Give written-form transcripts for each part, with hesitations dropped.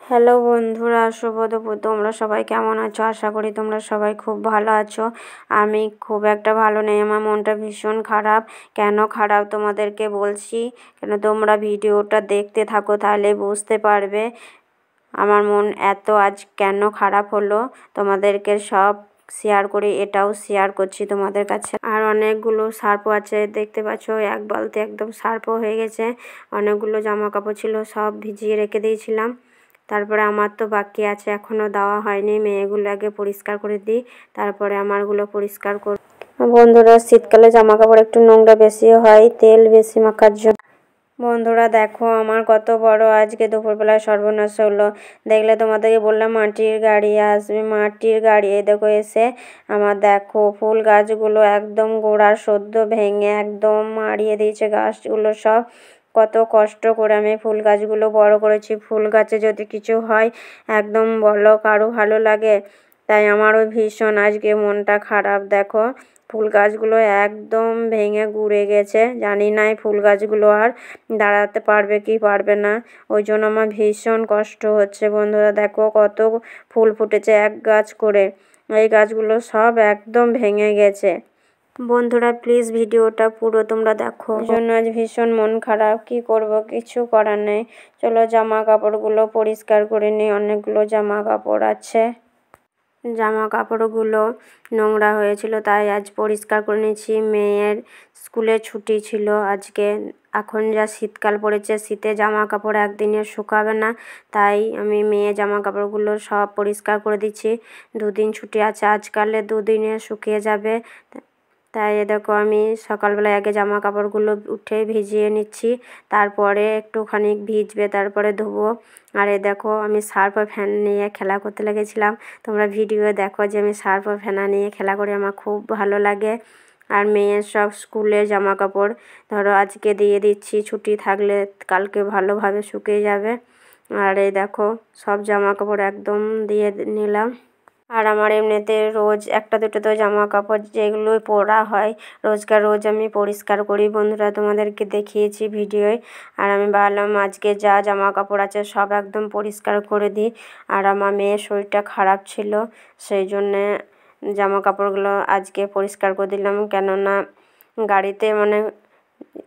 Hello বন্ধুরা, শুভ দুপুর। তোমরা সবাই কেমন আছো? আশা করি তোমরা সবাই খুব ভালো আছো। আমি খুব একটা ভালো নেই, আমার মনটা ভীষণ খারাপ। কেন খারাপ তোমাদেরকে বলছি, কেন তোমরা ভিডিওটা দেখতে থাকো, তাহলে বুঝতে পারবে আমার মন এত আজ কেন খারাপ হলো। তোমাদেরকে সব শেয়ার করি, এটাও শেয়ার করছি তোমাদের কাছে। আর অনেকগুলো সার্ফও আছে, দেখতে পাচ্ছ এক বালতি একদম সার্ফও হয়ে গেছে। অনেকগুলো জামা কাপড় ছিল, সব ভিজিয়ে রেখে দিয়েছিলাম। তারপরে আমার তো বাকি আছে, এখনও দেওয়া হয়নি। মেয়েগুলো আগে পরিষ্কার করে দিই, তারপরে আমারগুলো পরিষ্কার করব। বন্ধুরা, শীতকালে জামা কাপড় একটু নোংরা বেশি হয়, তেল বেশি মাখার জন্য। বন্ধুরা দেখো আমার কত বড় আজকে দুপুরবেলায় সর্বনাশ হলো। দেখলে তোমাদেরকে বললাম মাটির গাড়ি আসবে, মাটির গাড়ি এই দেখো এসে আমার দেখো ফুল গাছগুলো একদম গোড়ার সদ্য ভেঙে একদম মারিয়ে দিয়েছে গাছগুলো সব। কত কষ্ট করে আমি ফুল গাছগুলো বড় করেছি। ফুল গাছে যদি কিছু হয় একদম বলো কারো ভালো লাগে? তাই আমারও ভীষণ আজকে মনটা খারাপ। দেখো ফুল গাছগুলো একদম ভেঙে গুঁড়ে গেছে। জানি না এই ফুল গাছগুলো আর দাঁড়াতে পারবে কি পারবে না, ওই জন্য আমার ভীষণ কষ্ট হচ্ছে। বন্ধুরা দেখো কত ফুল ফুটেছে এক গাছ করে, এই গাছগুলো সব একদম ভেঙে গেছে। বন্ধুরা প্লিজ ভিডিওটা পুরো তোমরা দেখো। এই জন্য আজ ভীষণ মন খারাপ, কি করব কিছু করার নেই। চলো জামা কাপড়গুলো পরিষ্কার করে নিই, অনেকগুলো জামা কাপড় আছে। জামা কাপড়গুলো নোংরা হয়েছিল তাই আজ পরিষ্কার করে নিয়েছি। মেয়ের স্কুলে ছুটি ছিল আজকে। এখন যা শীতকাল পড়েছে, শীতে জামা কাপড় একদিনে শুকাবে না, তাই আমি মেয়ে জামা কাপড়গুলো সব পরিষ্কার করে দিচ্ছি। দুদিন ছুটি আছে, আজকালে দুদিনে শুকিয়ে যাবে। তাই দেখো আমি সকালবেলায় আগে জামা কাপড়গুলো উঠে ভিজিয়ে নিচ্ছি, তারপরে একটুখানি ভিজবে তারপরে ধোবো। আর এই দেখো আমি সার্ফ আর ফ্যান নিয়ে খেলা করতে লেগেছিলাম। তোমরা ভিডিও দেখো যে আমি সার্ফ আর ফ্যান নিয়ে খেলা করি, আমার খুব ভালো লাগে। আর মেয়ের সব স্কুলের জামা কাপড় ধরো আজকে দিয়ে দিচ্ছি, ছুটি থাকলে কালকে ভালোভাবে শুকিয়ে যাবে। আর এই দেখো সব জামা কাপড় একদম দিয়ে নিলাম। আর আমার এমনিতে রোজ একটা দুটো তো জামা কাপড় যেগুলো পরা হয় রোজকার রোজ আমি পরিষ্কার করি। বন্ধুরা তোমাদেরকে দেখিয়েছি ভিডিওয়। আর আমি ভাবলাম আজকে যা জামা কাপড় আছে সব একদম পরিষ্কার করে দিই। আর আমার মেয়ের শরীরটা খারাপ ছিল, সেই জন্যে জামা কাপড়গুলো আজকে পরিষ্কার করে দিলাম। কেননা গাড়িতে মানে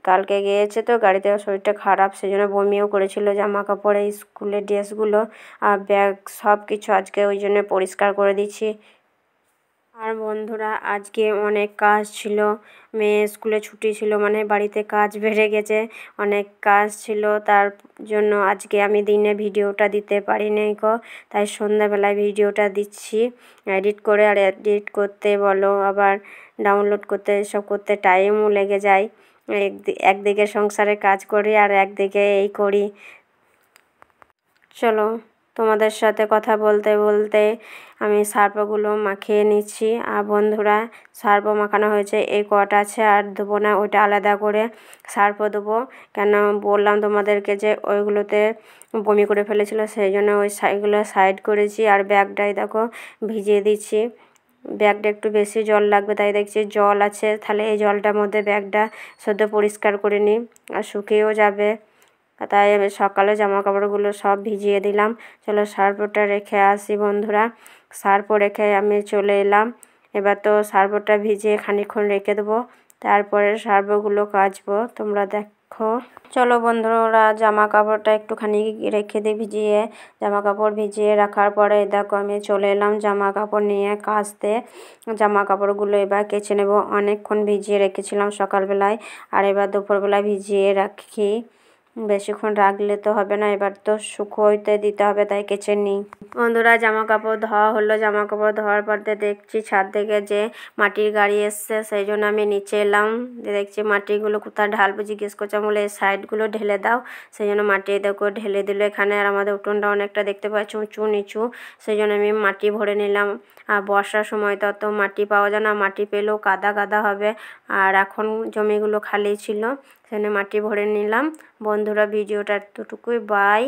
কালকে গিয়েছে তো গাড়িতে, শরীরটা খারাপ, সেই জন্য বমিও করেছিল। জামা কাপড় এই স্কুলের ড্রেসগুলো আর ব্যাগ সব কিছু আজকে ওই জন্য পরিষ্কার করে দিচ্ছি। আর বন্ধুরা আজকে অনেক কাজ ছিল, মেয়ে স্কুলে ছুটি ছিল মানে বাড়িতে কাজ বেড়ে গেছে, অনেক কাজ ছিল। তার জন্য আজকে আমি দিনে ভিডিওটা দিতে পারিনি গো, তাই সন্ধ্যাবেলায় ভিডিওটা দিচ্ছি এডিট করে। আর এডিট করতে বলো আবার ডাউনলোড করতে সব করতে টাইমও লেগে যায়। একদিকে সংসারের কাজ করি আর একদিকে এই করি। চলো তোমাদের সাথে কথা বলতে বলতে আমি সার্ফগুলো মাখিয়ে নিচ্ছি। আর বন্ধুরা সার্ফও মাখানো হয়েছে, এই কটা আছে আর দেবো না, ওইটা আলাদা করে সার্ফও দেবো। কেন বললাম তোমাদেরকে যে ওইগুলোতে বমি করে ফেলেছিল, সেই জন্য ওই সাইডগুলো সাইড করেছি। আর ব্যাগটাই দেখো ভিজিয়ে দিচ্ছি, ব্যাগটা একটু বেশি জল লাগবে, তাই দেখছি জল আছে, তাহলে এই জলটার মধ্যে ব্যাগটা সদ্য পরিষ্কার করে নিই আর শুকিয়েও যাবে। তাই আমি সকালে জামা কাপড়গুলো সব ভিজিয়ে দিলাম। চলো সার্ফটা রেখে আসি বন্ধুরা। সার্ফও রেখে আমি চলে এলাম। এবার তো সার্ফটা ভিজিয়ে খানিকক্ষণ রেখে দেবো, তারপরে সার্ফগুলো কাচবো, তোমরা দেখো। চলো বন্ধুরা জামা কাপড়টা একটুখানি রেখে দিই ভিজিয়ে। জামা কাপড় ভিজিয়ে রাখার পরে দেখো আমি চলে এলাম জামা কাপড় নিয়ে কাচতে। জামা কাপড়গুলো এবার কেচে নেব, অনেকক্ষণ ভিজিয়ে রেখেছিলাম সকালবেলায়, আর এবার দুপুরবেলায় ভিজিয়ে রাখি। বেশিক্ষণ রাখলে তো হবে না, এবার তো শুকোতে দিতে হবে, তাই কেচে নিই। বন্ধুরা জামা কাপড় ধোয়া হলো, জামা কাপড় ধোয়ার পর দেখছি ছাদ থেকে যে মাটির গাড়ি এসছে, সেই জন্য আমি নিচে এলাম। দেখছি মাটিগুলো কোথায় ঢালবো, জিজ্ঞেস করছে বলে এই সাইডগুলো ঢেলে দাও, সেই জন্য মাটি দেখো ঢেলে দিল এখানে। আর আমাদের উঠোনটা অনেকটা দেখতে পাচ্ছি উঁচু নিচু, সেই জন্য আমি মাটি ভরে নিলাম। আর বর্ষার সময় তো অত মাটি পাওয়া যায় না, মাটি পেলেও কাদা কাদা হবে। আর এখন জমিগুলো খালি ছিল, সেখানে মাটি ভরে নিলাম। বন্ধুরা ভিডিওটা এতটুকুই, বাই।